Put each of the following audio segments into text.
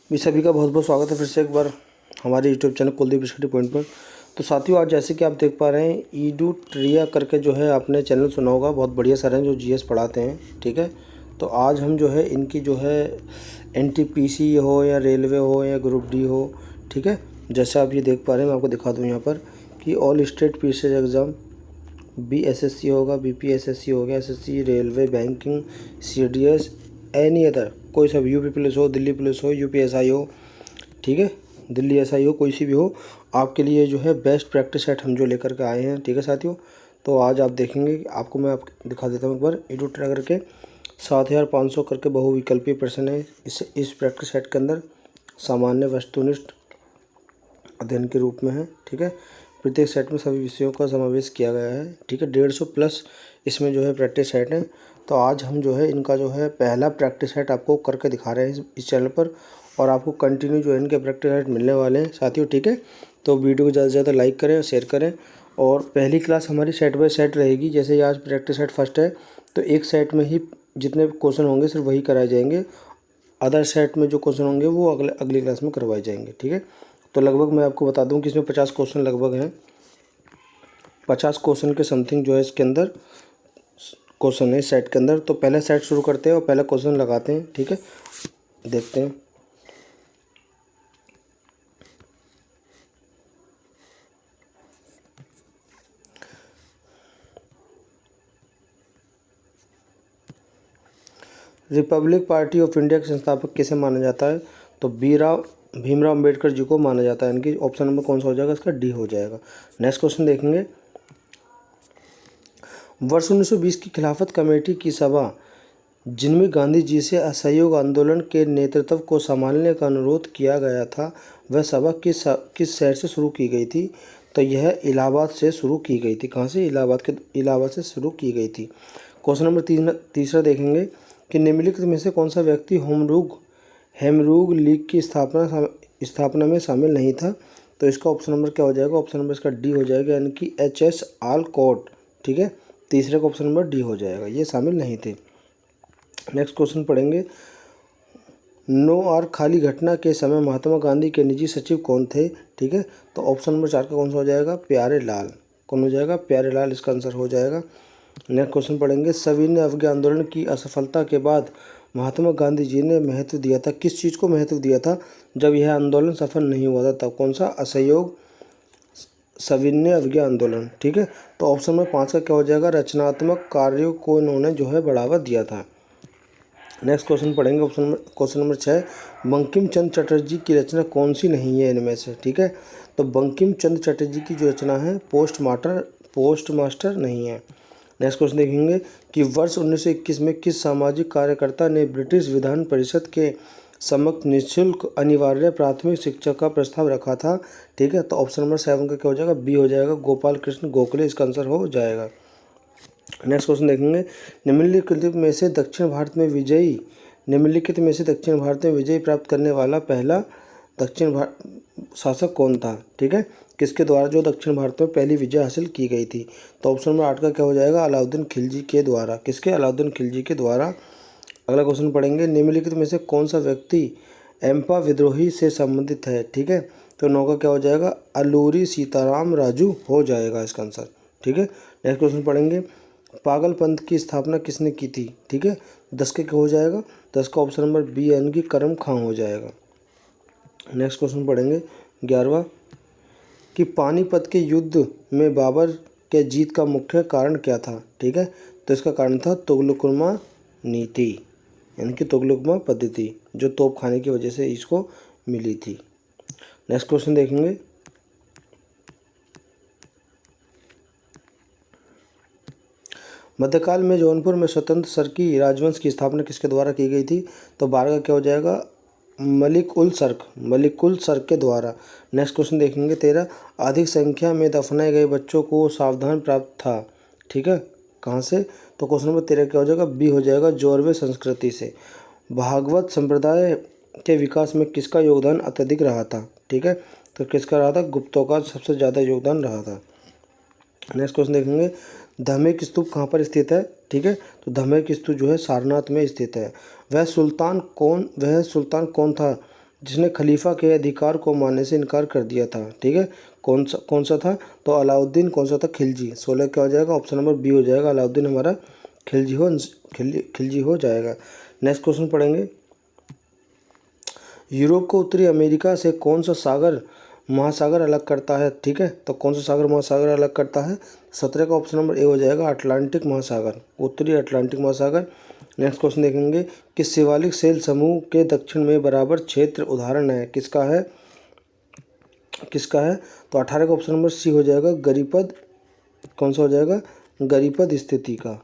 भी सभी का बहुत बहुत स्वागत है फिर से एक बार हमारे YouTube channel Kuldeep study point पर। तो साथियों, आज जैसे कि आप देख पा रहे हैं, ईडू ट्रिया करके जो है आपने चैनल सुना होगा, बहुत बढ़िया सर हैं जो जीएस पढ़ाते हैं। ठीक है, तो आज हम जो है इनकी जो है एनटीपीसी हो या रेलवे हो या ग्रुप डी हो, ठीक है, जैसे आप ये देख पा रहे हैं, मैं आपको दिखा दूँ यहाँ पर कि all state PCS exam, BSSC होगा, बीपीएसएससी हो गया, SSC, railway, banking, CDS, any other, कोई सा भी, यूपी पुलिस हो, दिल्ली पुलिस हो, यूपीएसआई हो, ठीक है, दिल्ली एसआई हो, कोई सी भी हो, आपके लिए जो है बेस्ट प्रैक्टिस सेट हम जो लेकर के आए हैं। ठीक है साथियों, तो आज आप देखेंगे कि आपको मैं दिखा देता हूँ एक बार ईडू ट्रैक करके 7500 करके बहुविकल्पीय प्रश्न है इस प्रैक्टिस सेट के अंदर, सामान्य वस्तुनिष्ठ अध्ययन के रूप में है। ठीक है, प्रत्येक सेट में सभी विषयों का समावेश किया गया है। ठीक है, 150 प्लस इसमें जो है प्रैक्टिस सेट है। तो आज हम जो है इनका जो है पहला प्रैक्टिस सेट आपको करके दिखा रहे हैं इस चैनल पर, और आपको कंटिन्यू जो है इनके प्रैक्टिस सेट मिलने वाले हैं साथियों। ठीक है, तो वीडियो को ज़्यादा से ज़्यादा लाइक करें, शेयर करें। और पहली क्लास हमारी सेट बाय सेट रहेगी। जैसे ही आज प्रैक्टिस सेट फर्स्ट है, तो एक सेट में ही जितने क्वेश्चन होंगे सिर्फ वही कराए जाएंगे, अदर सेट में जो क्वेश्चन होंगे वो अगली क्लास में करवाए जाएंगे। ठीक है, तो लगभग मैं आपको बता दूं कि इसमें 50 क्वेश्चन लगभग हैं, 50 क्वेश्चन के समथिंग जो है इसके अंदर क्वेश्चन है सेट के अंदर। तो पहले सेट शुरू करते हैं और पहला क्वेश्चन लगाते हैं। ठीक है, देखते हैं। रिपब्लिक पार्टी ऑफ इंडिया के संस्थापक किसे माना जाता है? तो भीमराव अम्बेडकर जी को माना जाता है। इनकी ऑप्शन नंबर कौन सा हो जाएगा? इसका डी हो जाएगा। नेक्स्ट क्वेश्चन देखेंगे। वर्ष 1920 की खिलाफत कमेटी की सभा, जिनमें गांधी जी से असहयोग आंदोलन के नेतृत्व को संभालने का अनुरोध किया गया था, वह सभा किस शहर से शुरू की गई थी? तो यह इलाहाबाद से शुरू की गई थी। कहाँ से? इलाहाबाद से शुरू की गई थी। क्वेश्चन नंबर तीसरा देखेंगे कि निम्नलिखित में से कौन सा व्यक्ति हेमरूग लीग की स्थापना में शामिल नहीं था? तो इसका ऑप्शन नंबर क्या हो जाएगा? ऑप्शन नंबर इसका डी हो जाएगा, यानी कि एच.एस. आलकॉट। ठीक है, तीसरे का ऑप्शन नंबर डी हो जाएगा, ये शामिल नहीं थे। नेक्स्ट क्वेश्चन पढ़ेंगे। नो और खाली घटना के समय महात्मा गांधी के निजी सचिव कौन थे? ठीक है, तो ऑप्शन नंबर 4 का कौन सा हो जाएगा? प्यारे लाल। कौन हो जाएगा? प्यारे लाल इसका आंसर हो जाएगा। नेक्स्ट क्वेश्चन पढ़ेंगे। सविनय अवज्ञा आंदोलन की असफलता के बाद महात्मा गांधी जी ने महत्व दिया था, किस चीज़ को महत्व दिया था जब यह आंदोलन सफल नहीं हुआ था? तब कौन सा? असहयोग, सविनय अवज्ञा आंदोलन। ठीक है, तो ऑप्शन नंबर 5 का क्या हो जाएगा? रचनात्मक कार्यों को इन्होंने जो है बढ़ावा दिया था। नेक्स्ट क्वेश्चन पढ़ेंगे। क्वेश्चन नंबर 6, बंकिम चंद्र चटर्जी की रचना कौन सी नहीं है इनमें से? ठीक है, तो बंकिम चंद्र चटर्जी की जो रचना है पोस्ट मास्टर नहीं है। नेक्स्ट क्वेश्चन देखेंगे कि वर्ष 1921 में किस सामाजिक कार्यकर्ता ने ब्रिटिश विधान परिषद के समक्ष निःशुल्क अनिवार्य प्राथमिक शिक्षा का प्रस्ताव रखा था? ठीक है, तो ऑप्शन नंबर 7 का क्या हो जाएगा? बी हो जाएगा, गोपाल कृष्ण गोखले इसका आंसर हो जाएगा। नेक्स्ट क्वेश्चन देखेंगे। निम्नलिखित में से दक्षिण भारत में विजय प्राप्त करने वाला पहला दक्षिण भारत शासक कौन था? ठीक है, किसके द्वारा जो दक्षिण भारत में पहली विजय हासिल की गई थी? तो ऑप्शन नंबर 8 का क्या हो जाएगा? अलाउद्दीन खिलजी के द्वारा। किसके? अलाउद्दीन खिलजी के द्वारा। अगला क्वेश्चन पढ़ेंगे। निम्नलिखित में से कौन सा व्यक्ति एम्पा विद्रोही से संबंधित है? ठीक है, तो 9 का क्या हो जाएगा? अलूरी सीताराम राजू हो जाएगा इसका आंसर। ठीक है, नेक्स्ट क्वेश्चन पढ़ेंगे। पागलपंथ की स्थापना किसने की थी? ठीक है, 10 के क्या हो जाएगा? 10 का ऑप्शन नंबर बी यानी कि करम खां हो जाएगा। नेक्स्ट क्वेश्चन पढ़ेंगे 11वां कि पानीपत के युद्ध में बाबर के जीत का मुख्य कारण क्या था? ठीक है, तो इसका कारण था तुगलकुमा नीति, यानी कि तुगलकुमा पद्धति, जो तोप खाने की वजह से इसको मिली थी। नेक्स्ट क्वेश्चन देखेंगे। मध्यकाल में जौनपुर में स्वतंत्र सरकी राजवंश की स्थापना किसके द्वारा की गई थी? तो 12 का क्या हो जाएगा? मलिक उल सर्क के द्वारा। नेक्स्ट क्वेश्चन देखेंगे 13, अधिक संख्या में दफनाए गए बच्चों को सावधान प्राप्त था। ठीक है, कहाँ से? तो क्वेश्चन नंबर 13 क्या हो जाएगा? बी हो जाएगा, जोरवे संस्कृति से। भागवत संप्रदाय के विकास में किसका योगदान अत्यधिक रहा था? ठीक है, तो किसका रहा था? गुप्तों का सबसे ज़्यादा योगदान रहा था। नेक्स्ट क्वेश्चन देखेंगे। धमेक स्तूप कहाँ पर स्थित है? ठीक है, तो धमेक स्तूप जो है सारनाथ में स्थित है। वह सुल्तान कौन था जिसने खलीफा के अधिकार को मानने से इनकार कर दिया था। ठीक है, कौन सा था? तो अलाउद्दीन। कौन सा था? खिलजी। 16 क्या हो जाएगा? ऑप्शन नंबर बी हो जाएगा, अलाउद्दीन हमारा खिलजी हो जाएगा। नेक्स्ट क्वेश्चन पढ़ेंगे। यूरोप को उत्तरी अमेरिका से कौन सा महासागर अलग करता है? ठीक है, तो कौन सा महासागर अलग करता है? 17 का ऑप्शन नंबर ए हो जाएगा, अटलांटिक महासागर, उत्तरी अटलांटिक महासागर। नेक्स्ट क्वेश्चन देखेंगे कि शिवालिक सेल समूह के दक्षिण में बराबर क्षेत्र उदाहरण है, किसका है? तो 18 का ऑप्शन नंबर सी हो जाएगा, गरिपद। कौन सा हो जाएगा? गरिपद स्थिति का।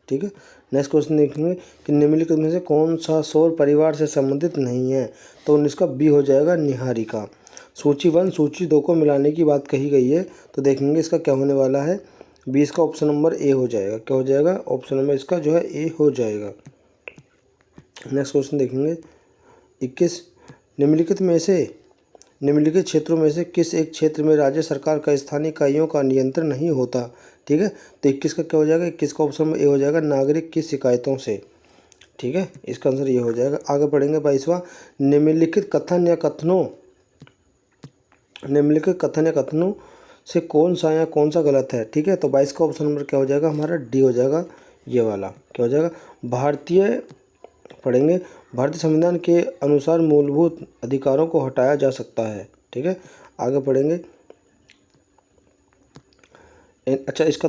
ठीक है, नेक्स्ट क्वेश्चन देखेंगे कि निम्नलिखित में से कौन सा सौर परिवार से संबंधित नहीं है? तो 19 का बी हो जाएगा, निहारिका। सूची 1 सूची 2 को मिलाने की बात कही गई है, तो देखेंगे इसका क्या होने वाला है। 20 का ऑप्शन नंबर ए हो जाएगा। क्या हो जाएगा? ऑप्शन नंबर इसका जो है ए हो जाएगा। नेक्स्ट क्वेश्चन देखेंगे 21, निम्नलिखित क्षेत्रों में से किस एक क्षेत्र में राज्य सरकार का स्थानीय इकाइयों का नियंत्रण नहीं होता? ठीक है, तो 21 का क्या हो जाएगा? 21 का ऑप्शन में ए हो जाएगा, नागरिक की शिकायतों से। ठीक है, इसका आंसर ये हो जाएगा। आगे पढ़ेंगे 22वां, निम्नलिखित कथन या कथनों से कौन सा गलत है? ठीक है, तो 22 का ऑप्शन नंबर क्या हो जाएगा? हमारा डी हो जाएगा, ये वाला। क्या हो जाएगा? भारतीय संविधान के अनुसार मूलभूत अधिकारों को हटाया जा सकता है। ठीक है, आगे पढ़ेंगे। अच्छा, इसका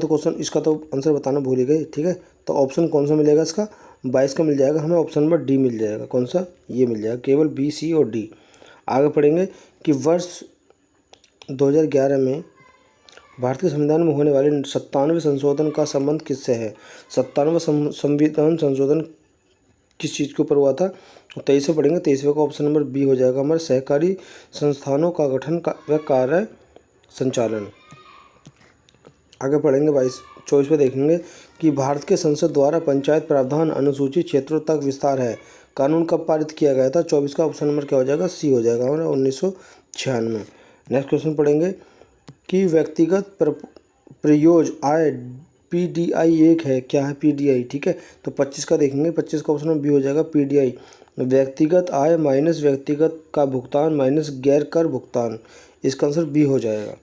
तो आंसर बताना भूल ही गए। ठीक है, तो ऑप्शन कौन सा मिलेगा इसका? 22 का मिल जाएगा हमें, ऑप्शन नंबर डी मिल जाएगा। कौन सा? ये मिल जाएगा, केवल बी, सी और डी। आगे पढ़ेंगे कि वर्ष 2011 में भारतीय संविधान में होने वाले 97वें संशोधन का संबंध किससे है? 97वां संविधान संशोधन किस चीज़ के ऊपर हुआ था? 23 से पढ़ेंगे। 23वें का ऑप्शन नंबर बी हो जाएगा हमारे, सहकारी संस्थानों का गठन व कार्य संचालन। आगे पढ़ेंगे 24 पे देखेंगे कि भारत के संसद द्वारा पंचायत प्रावधान अनुसूचित क्षेत्रों तक विस्तार है, कानून कब पारित किया गया था? 24 का ऑप्शन नंबर क्या हो जाएगा? सी हो जाएगा हमारा, 1996। नेक्स्ट क्वेश्चन पढ़ेंगे कि व्यक्तिगत प्रयोज्य आय पीडीआई एक है, क्या है पीडीआई? ठीक है, तो 25 का देखेंगे। 25 का ऑप्शन बी हो जाएगा, पीडीआई, व्यक्तिगत आय माइनस व्यक्तिगत का भुगतान माइनस गैर कर भुगतान। इसका आंसर बी हो जाएगा।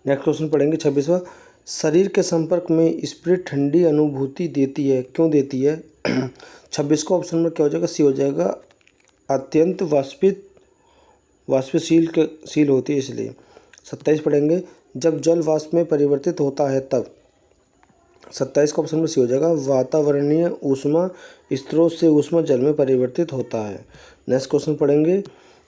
नेक्स्ट क्वेश्चन पढ़ेंगे 26वां, शरीर के संपर्क में स्प्रिट ठंडी अनुभूति देती है, क्यों देती है? 26 का ऑप्शन नंबर क्या हो जाएगा? सी हो जाएगा, अत्यंत वाष्पशील होती है इसलिए। 27 पढ़ेंगे, जब जल वाष्प में परिवर्तित होता है तब। 27 का ऑप्शन में सी हो जाएगा, वातावरणीय ऊष्मा स्रोत से ऊष्मा जल में परिवर्तित होता है। नेक्स्ट क्वेश्चन पढ़ेंगे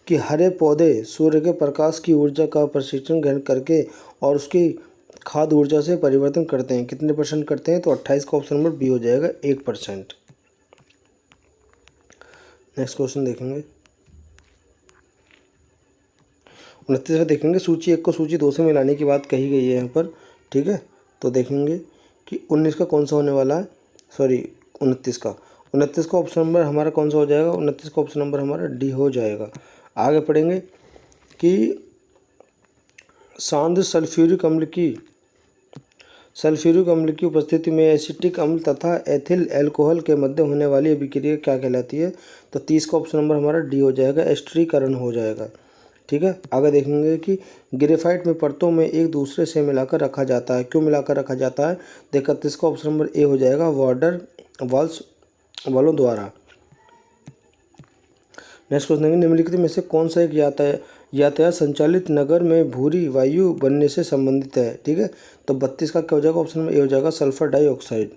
कि हरे पौधे सूर्य के प्रकाश की ऊर्जा का प्रशिक्षण ग्रहण करके और उसकी खाद्य ऊर्जा से परिवर्तन करते हैं, कितने % करते हैं? तो 28 का ऑप्शन नंबर बी हो जाएगा, 1%। नेक्स्ट क्वेश्चन देखेंगे 29 में देखेंगे, सूची 1 को सूची 2 से मिलाने की बात कही गई है यहाँ पर। ठीक है, तो देखेंगे कि 19 का कौन सा होने वाला है, 29 का ऑप्शन नंबर हमारा कौन सा हो जाएगा? 29 का ऑप्शन नंबर हमारा डी हो जाएगा। आगे पढ़ेंगे कि सांद्र सल्फ्यूरिक अम्ल की उपस्थिति में एसिटिक अम्ल तथा एथिल अल्कोहल के मध्य होने वाली अभिक्रिया क्या कहलाती है? तो 30 का ऑप्शन नंबर हमारा डी हो जाएगा, एस्टरीकरण हो जाएगा। ठीक है, आगे देखेंगे कि ग्रेफाइट में परतों में एक दूसरे से मिलाकर रखा जाता है, क्यों मिलाकर रखा जाता है? 31 का ऑप्शन नंबर ए हो जाएगा, वाटर वालों द्वारा। नेक्स्ट क्वेश्चन देखेंगे, निम्नलिखित में से कौन सा एक यातायात संचालित नगर में भूरी वायु बनने से संबंधित है? ठीक है, तो 32 का क्या हो जाएगा? ऑप्शन में ए हो जाएगा, सल्फर डाइऑक्साइड।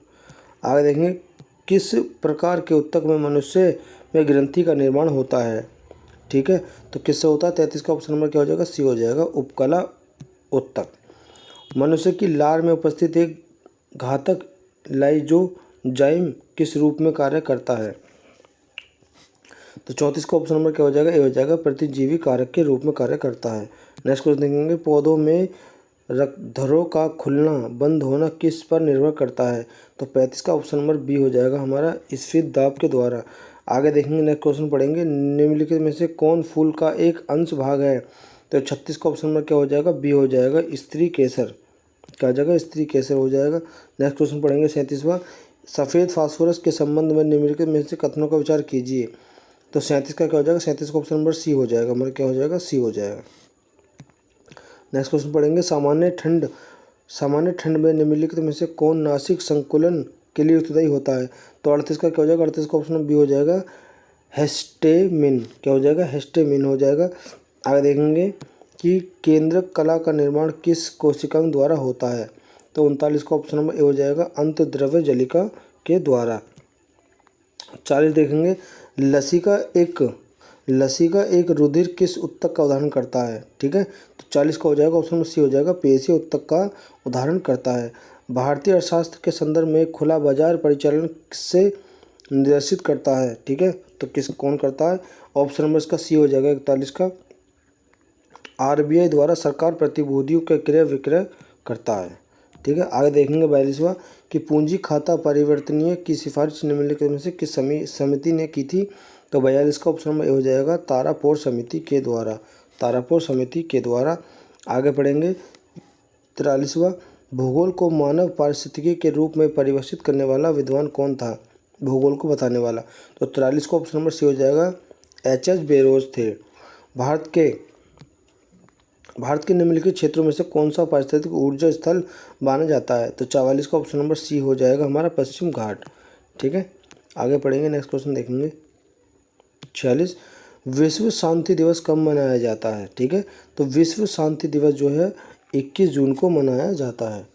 आगे देखेंगे, किस प्रकार के ऊतक में मनुष्य में ग्रंथि का निर्माण होता है? ठीक है, तो किससे होता है? 33 का ऑप्शन नंबर क्या हो जाएगा? सी हो जाएगा, उपकला ऊतक। मनुष्य की लार में उपस्थित एक घातक लाइसोजाइम किस रूप में कार्य करता है? तो 34 का ऑप्शन नंबर क्या हो जाएगा? ए हो जाएगा, प्रतिजीवी कारक के रूप में कार्य करता है। नेक्स्ट क्वेश्चन देखेंगे, पौधों में रक्तधरों का खुलना बंद होना किस पर निर्भर करता है? तो 35 का ऑप्शन नंबर बी हो जाएगा हमारा, स्फीत दाब के द्वारा। आगे देखेंगे, नेक्स्ट क्वेश्चन पढ़ेंगे, निम्नलिखित में से कौन फूल का एक अंश भाग है? तो 36 का ऑप्शन नंबर क्या हो जाएगा? बी हो जाएगा, स्त्री केसर। क्या हो जाएगा? स्त्री केसर हो जाएगा। नेक्स्ट क्वेश्चन पढ़ेंगे 37वां, सफ़ेद फास्फोरस के संबंध में निम्नलिखित में से कथनों का विचार कीजिए। तो 37 का क्या हो जाएगा, 37 का ऑप्शन नंबर सी हो जाएगा, हमारा क्या हो जाएगा, सी हो जाएगा। नेक्स्ट क्वेश्चन पढ़ेंगे, सामान्य ठंड में निम्नलिखित में से कौन नासिक संकुलन के लिए उत्तरदायी होता है। तो 38 का क्या हो जाएगा, 38 का ऑप्शन बी हो जाएगा हिस्टेमिन, क्या हो जाएगा, हिस्टेमिन हो जाएगा। आगे देखेंगे कि केंद्रक कला का निर्माण किस कोशिकांग द्वारा होता है। तो 39 का ऑप्शन नंबर ए हो जाएगा अंतर्द्रव्य जलिका के द्वारा। 40 देखेंगे, लसिका एक रुधिर किस उत्तक का उदाहरण करता है। ठीक है, तो 40 का हो जाएगा ऑप्शन नंबर सी हो जाएगा पेशीय उत्तक का उदाहरण करता है। भारतीय अर्थशास्त्र के संदर्भ में खुला बाजार परिचालन किससे निर्देशित करता है। ठीक है, तो कौन करता है, ऑप्शन नंबर इसका सी हो जाएगा 41 का, आरबीआई द्वारा सरकार प्रतिभूतियों का क्रय विक्रय करता है। ठीक है, आगे देखेंगे 42वां कि पूंजी खाता परिवर्तनीय की सिफारिश निम्नलिखित में से किस समिति ने की थी। तो 42 का ऑप्शन नंबर ए हो जाएगा तारापोर समिति के द्वारा। आगे पढ़ेंगे 43वां, भूगोल को मानव पारिस्थितिकी के रूप में परिभाषित करने वाला विद्वान कौन था, भूगोल को बताने वाला। तो 43 का ऑप्शन नंबर सी हो जाएगा एच बेरोज थे। भारत के निम्नलिखित क्षेत्रों में से कौन सा पारिस्थितिक ऊर्जा स्थल माना जाता है। तो 44 का ऑप्शन नंबर सी हो जाएगा हमारा पश्चिम घाट। ठीक है, आगे पढ़ेंगे, नेक्स्ट क्वेश्चन देखेंगे 46, विश्व शांति दिवस कब मनाया जाता है। ठीक है, तो विश्व शांति दिवस जो है 21 जून को मनाया जाता है।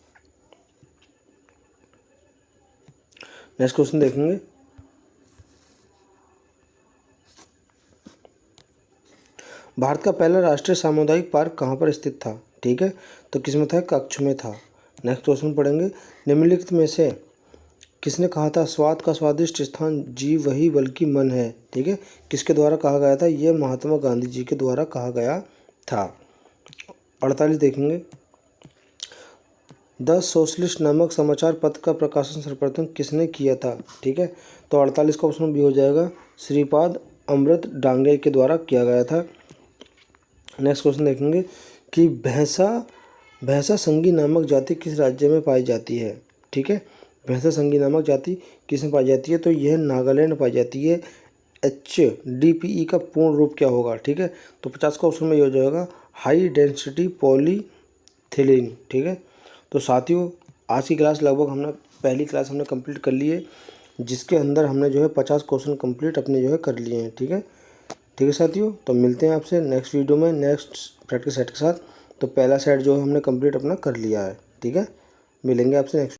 नेक्स्ट क्वेश्चन देखेंगे, भारत का पहला राष्ट्रीय सामुदायिक पार्क कहाँ पर स्थित था। ठीक है, तो किसमें था, कच्छ में था। नेक्स्ट क्वेश्चन पढ़ेंगे, निम्नलिखित में से किसने कहा था स्वाद का स्वादिष्ट स्थान जीव वही बल्कि मन है। ठीक है, किसके द्वारा कहा गया था, ये महात्मा गांधी जी के द्वारा कहा गया था। 48 देखेंगे, द सोशलिस्ट नामक समाचार पत्र का प्रकाशन सर्वप्रथम किसने किया था। ठीक है, तो 48 का ऑप्शन बी हो जाएगा श्रीपाद अमृत डांगे के द्वारा किया गया था। नेक्स्ट क्वेश्चन देखेंगे कि भैंसा संगी नामक जाति किस राज्य में पाई जाती है। ठीक है, भैंसा संगी नामक जाति किस में पाई जाती है, तो यह नागालैंड में पाई जाती है। HDPE का पूर्ण रूप क्या होगा। ठीक है, तो 50 का ऑप्शन में ये हो जाएगा हाई डेंसिटी पॉलीथिलीन। ठीक है, तो साथियों आज की क्लास लगभग पहली क्लास हमने कंप्लीट कर ली है, जिसके अंदर हमने जो है 50 क्वेश्चन कंप्लीट अपने जो है कर लिए हैं। ठीक है साथियों, तो मिलते हैं आपसे नेक्स्ट वीडियो में नेक्स्ट प्रैक्टिस सेट के साथ। तो पहला सेट जो है हमने कंप्लीट अपना कर लिया है। ठीक है, मिलेंगे आपसे नेक्स्ट।